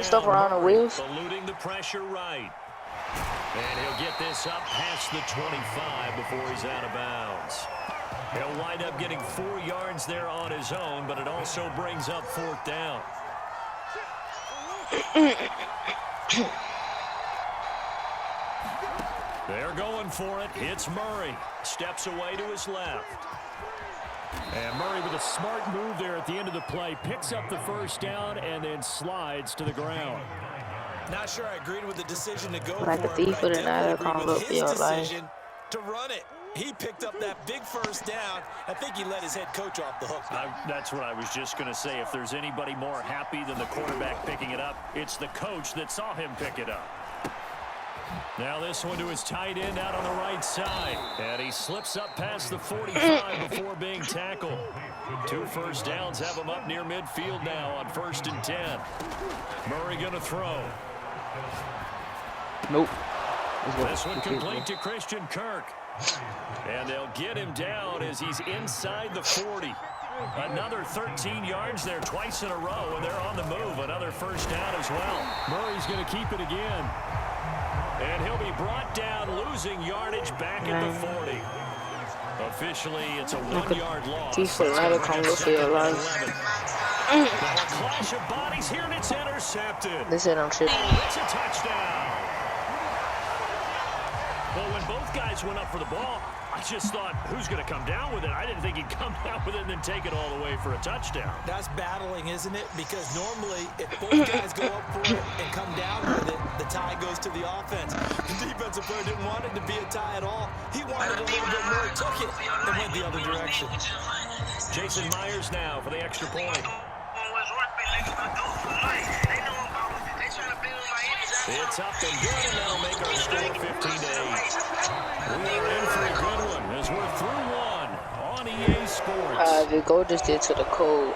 big stuff around the wheels. Eluding the pressure right. And he'll get this up past the 25 before he's out of bounds. He'll wind up getting 4 yards there on his own, but it also brings up 4th down. They're going for it. It's Murray. Steps away to his left. And Murray with a smart move there at the end of the play. Picks up the 1st down and then slides to the ground. Not sure I agreed with the decision to go like for a thief it, with but an I eye definitely come agree up with for his your life. decision to run it. He picked up that big 1st down. I think he let his head coach off the hook. That's what I was just going to say. If there's anybody more happy than the quarterback picking it up, it's the coach that saw him pick it up. Now this one to his tight end out on the right side. And he slips up past the 45 before being tackled. 2 first downs have him up near midfield now on 1st and 10. Murray going to throw. Nope. This one complete to Christian Kirk. And they'll get him down as he's inside the 40. Another 13 yards there twice in a row, and they're on the move. Another 1st down as well. Murray's going to keep it again. And he'll be brought down, losing yardage back at the 40. Officially, it's a 1-yard loss. Thief with an eye come up for your life. A clash of bodies here, and it's intercepted. They said I'm shit. It's a touchdown. Well, when both guys went up for the ball, I just thought, who's going to come down with it? I didn't think he'd come down with it and then take it all the way for a touchdown. That's battling, isn't it? Because normally, if both guys go up for it and come down with it, the tie goes to the offense. The defensive player didn't want it to be a tie at all. He wanted a little bit more, took it, and went the other direction. Jason Myers now for the extra point. It's up and good, and that'll make our score 15-8. We are in for a good one as we're through one on EA Sports. The goal just did to the code.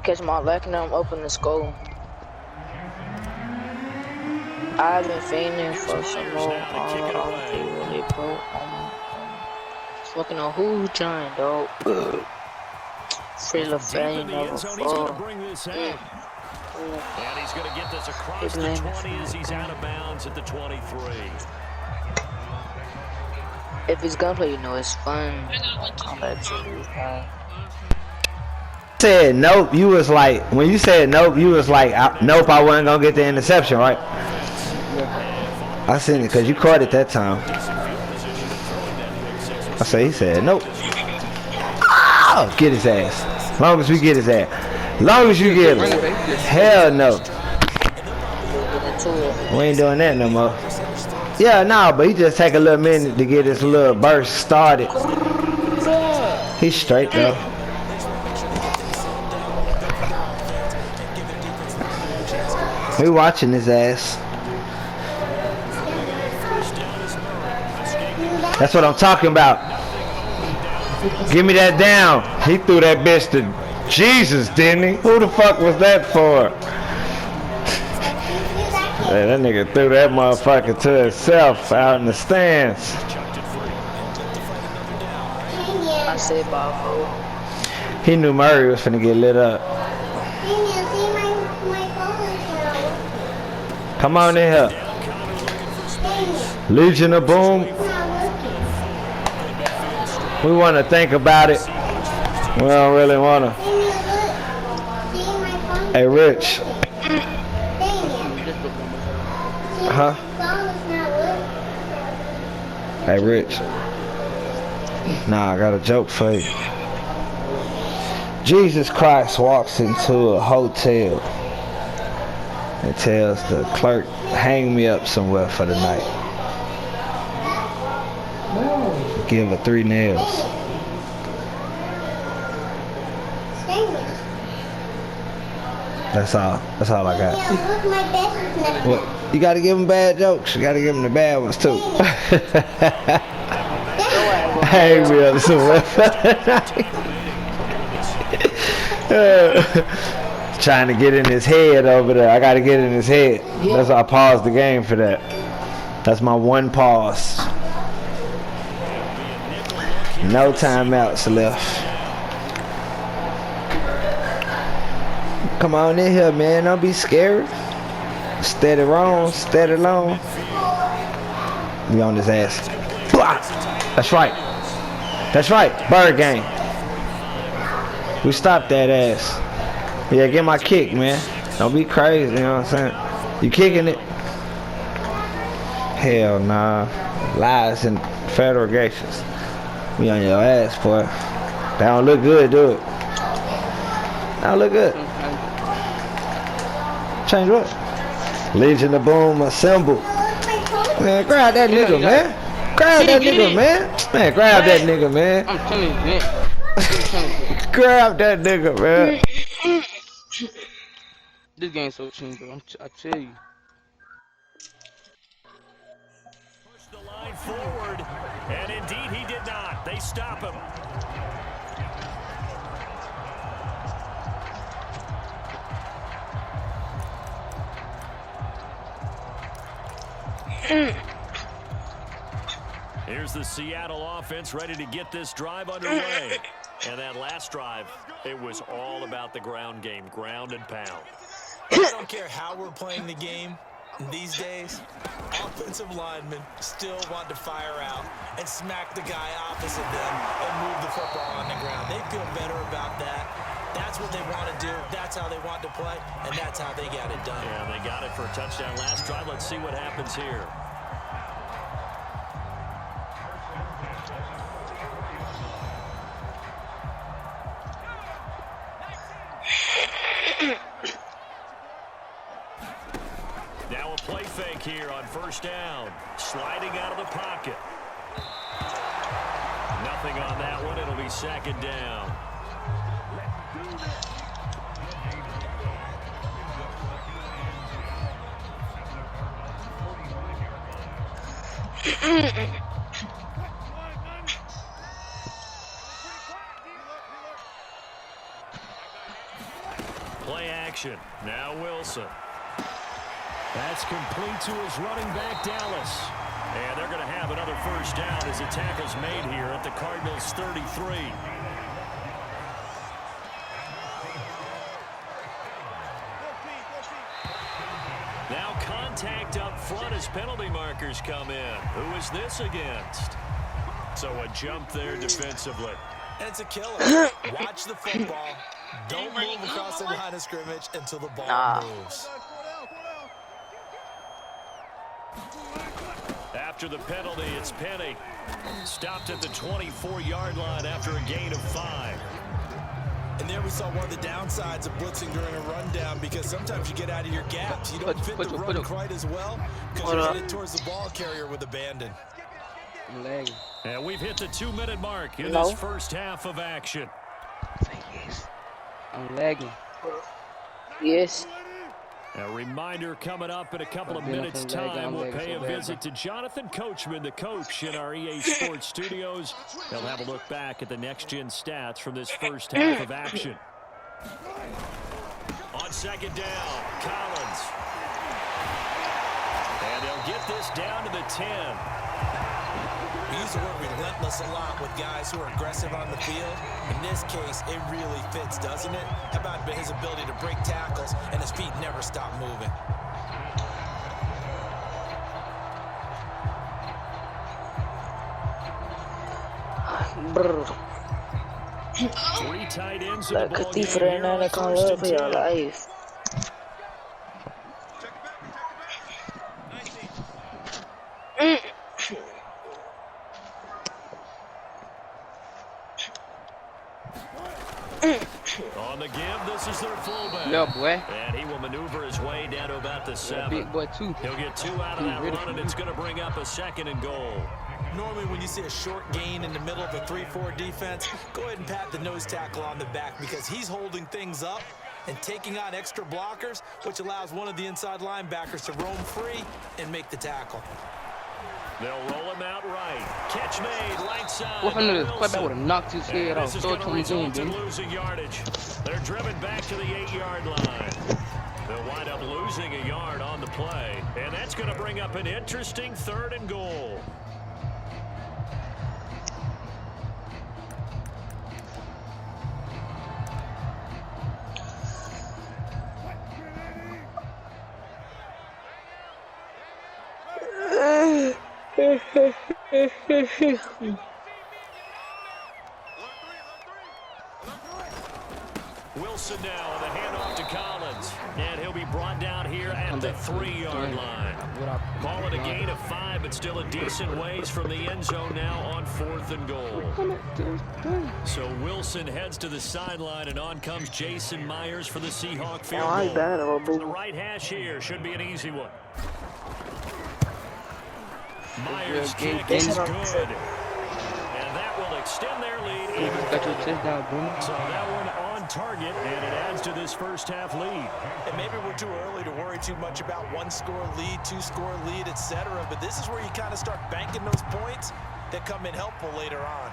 Catch my luck and I'm open the skull. I've been feigning for some more. Really broke. Fucking on who giant dog. Free LaFay number 4. And he's going to get this across the 20 as he's out of bounds at the 23. If it's gunplay, you know it's fun. Combat series, said nope, you was like, when you said nope, you was like, nope, I wasn't gonna get the interception, right? I seen it because you caught it that time. I say he said nope. Oh, get his ass. Long as we get his ass. Long as you get him. Hell no. We ain't doing that no more. Yeah, no, but he just take a little minute to get his little burst started. He's straight though. We watching his ass. That's what I'm talking about. Give me that down. He threw that bitch to Jesus, didn't he? Who the fuck was that for? Hey, that nigga threw that motherfucker to himself out in the stands. I said Bob. He knew Murray was finna get lit up. Come on in here. Legion of Boom. We want to think about it. We don't really want to. Hey, Rich. Huh? Hey, Rich. Nah, I got a joke for you. Jesus Christ walks into a hotel and tells the clerk, hang me up somewhere for the night. Give her 3 nails. That's all I got. What? You gotta give them bad jokes. You gotta give them the bad ones too. Hang me up somewhere for the night. Trying to get in his head over there. I gotta get in his head. That's why I paused the game for that. That's my one pause. No timeouts left. Come on in here, man. Don't be scared. Steady wrong, steady long. We on his ass. Blah. That's right. That's right. Bird game. We stopped that ass. Yeah, get my kick, man. Don't be crazy, you know what I'm saying? You kicking it? Hell nah. Lies and fabrications. We on your ass, boy. That don't look good, do it? That don't look good. Change what? Legion of Boom, assemble. Man, grab that nigga, man. Grab that nigga, man. Man, grab that nigga, man. I'm telling you, man. Grab that nigga, man. This game's so cheap, bro. I tell you. Pushed the line forward, and indeed he did not. They stop him. Here's the Seattle offense ready to get this drive underway. And that last drive, it was all about the ground game, ground and pound. I don't care how we're playing the game these days, offensive linemen still want to fire out and smack the guy opposite them and move the football on the ground. They feel better about that. That's what they want to do. That's how they want to play, and that's how they got it done. Yeah, they got it for a touchdown last drive. Let's see what happens here. Now a play fake here on first down. Sliding out of the pocket. Nothing on that one. It'll be second down. Play action. Now Wilson. That's complete to his running back, Dallas. And they're going to have another first down as the tackle's made here at the Cardinals' 33. Now contact up front as penalty markers come in. Who is this against? So a jump there defensively. And it's a killer. Watch the football. Don't move across the line of scrimmage until the ball moves. After the penalty, it's Penny. Stopped at the 24-yard line after a gain of 5. And there we saw one of the downsides of blitzing during a rundown, because sometimes you get out of your gaps. You don't fit the run quite as well because you're headed towards the ball carrier with abandon. I'm lagging. And we've hit the 2-minute mark in this first half of action. I'm lagging. Yes. A reminder coming up in a couple of minutes' time. We'll pay a visit to Jonathan Coachman, the coach in our EA Sports studios. They'll have a look back at the next-gen stats from this first half of action. On second down, Collins. And they'll get this down to the 10. We used to work relentless a lot with guys who are aggressive on the field. In this case, it really fits, doesn't it? How about his ability to break tackles and his feet never stop moving? Three tight ends in the ball game Katief here on kan first and voor jou 10. live. On the give, this is their fullback. Yeah, boy. And he will maneuver his way down to about the 7. Big boy too. He'll get 2 out of that run, and it's going to bring up a 2nd and goal. Normally when you see a short gain in the middle of a 3-4 defense, go ahead and pat the nose tackle on the back, because he's holding things up and taking on extra blockers, which allows one of the inside linebackers to roam free and make the tackle. They'll roll him out right. Catch made, right side. What kind of quarterback would have knocked his head off? This is Throw going it to to him, result in dude. losing yardage. They're driven back to the 8-yard line. They'll wind up losing a yard on the play, and that's going to bring up an interesting 3rd and goal. Wilson now on the handoff to Collins. And he'll be brought down here at the 3-yard line. Call it a gain of 5, but still a decent ways from the end zone now on 4th and goal. So Wilson heads to the sideline, and on comes Jason Myers for the Seahawk field goal. The right hash here should be an easy one. Myers' kick is good. And that will extend their lead even further. So that one on target, and it adds to this first half lead. And maybe we're too early to worry too much about 1-score lead, 2-score lead, etc. But this is where you kind of start banking those points that come in helpful later on.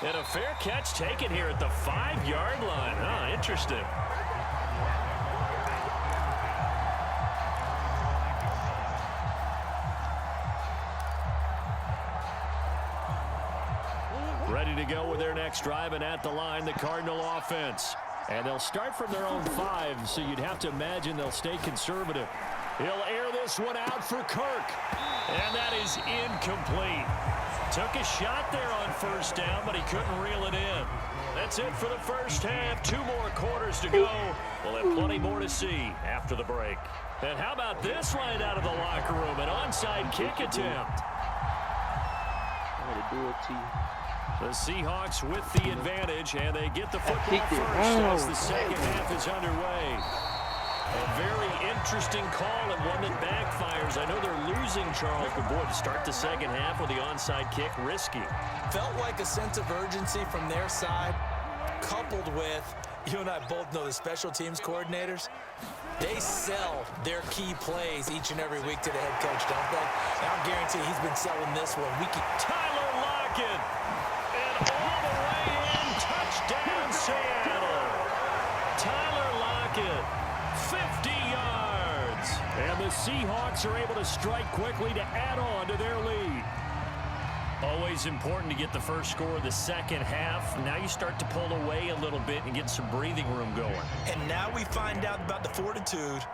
And a fair catch taken here at the 5-yard line. Ah, interesting. Ready to go with their next drive, and at the line, the Cardinal offense. And they'll start from their own 5, so you'd have to imagine they'll stay conservative. He'll air this one out for Kirk. And that is incomplete. Took a shot there on first down, but he couldn't reel it in. That's it for the first half. 2 more quarters to go. We'll have plenty more to see after the break. And how about this right out of the locker room? An onside kick attempt. The Seahawks with the advantage, and they get the football first as the second half is underway. A very interesting call and one that backfires. I know they're losing, Charles, but boy, to start the second half with the onside kick, risky. Felt like a sense of urgency from their side, coupled with, you and I both know the special teams coordinators, they sell their key plays each and every week to the head coach, don't they? And I'll guarantee he's been selling this one. Tyler Lockett. And all the way in, touchdown Seattle. Tyler Lockett, 50 yards. And the Seahawks are able to strike quickly to add on to their lead. Always important to get the first score of the second half. Now you start to pull away a little bit and get some breathing room going. And now we find out about the fortitude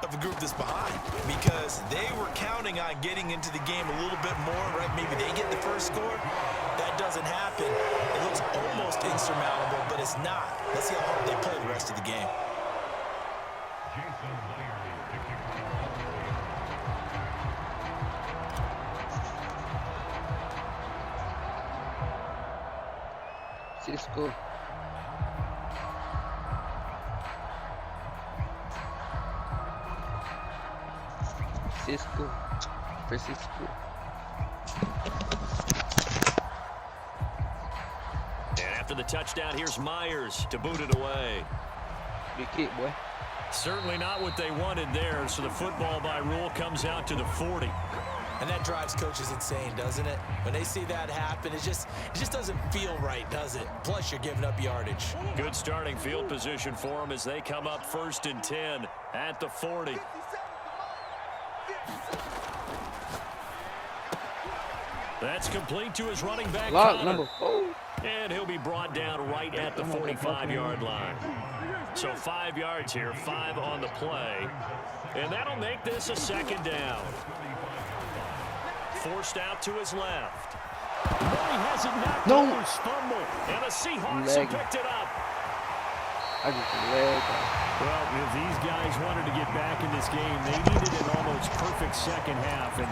of the group that's behind, because they were counting on getting into the game a little bit more, right? Maybe they get the first score. That doesn't happen. It looks almost insurmountable, but it's not. Let's see how hard they play the rest of the game. Cisco. Francisco. And after the touchdown, here's Myers to boot it away. Good kick, boy. Certainly not what they wanted there, so the football by rule comes out to the 40. And that drives coaches insane, doesn't it? When they see that happen, it just doesn't feel right, does it? Plus, you're giving up yardage. Good starting field position for them as they come up 1st and 10 at the 40. That's complete to his running back, number 4. And he'll be brought down right at the 45-yard line. So 5 yards here, 5 on the play. And that'll make this a second down. Forced out to his left. Murray has it knocked loose, fumble. And the Seahawks have picked it up. I just lagged. Well, if these guys wanted to get back in this game, they needed an almost perfect second half. And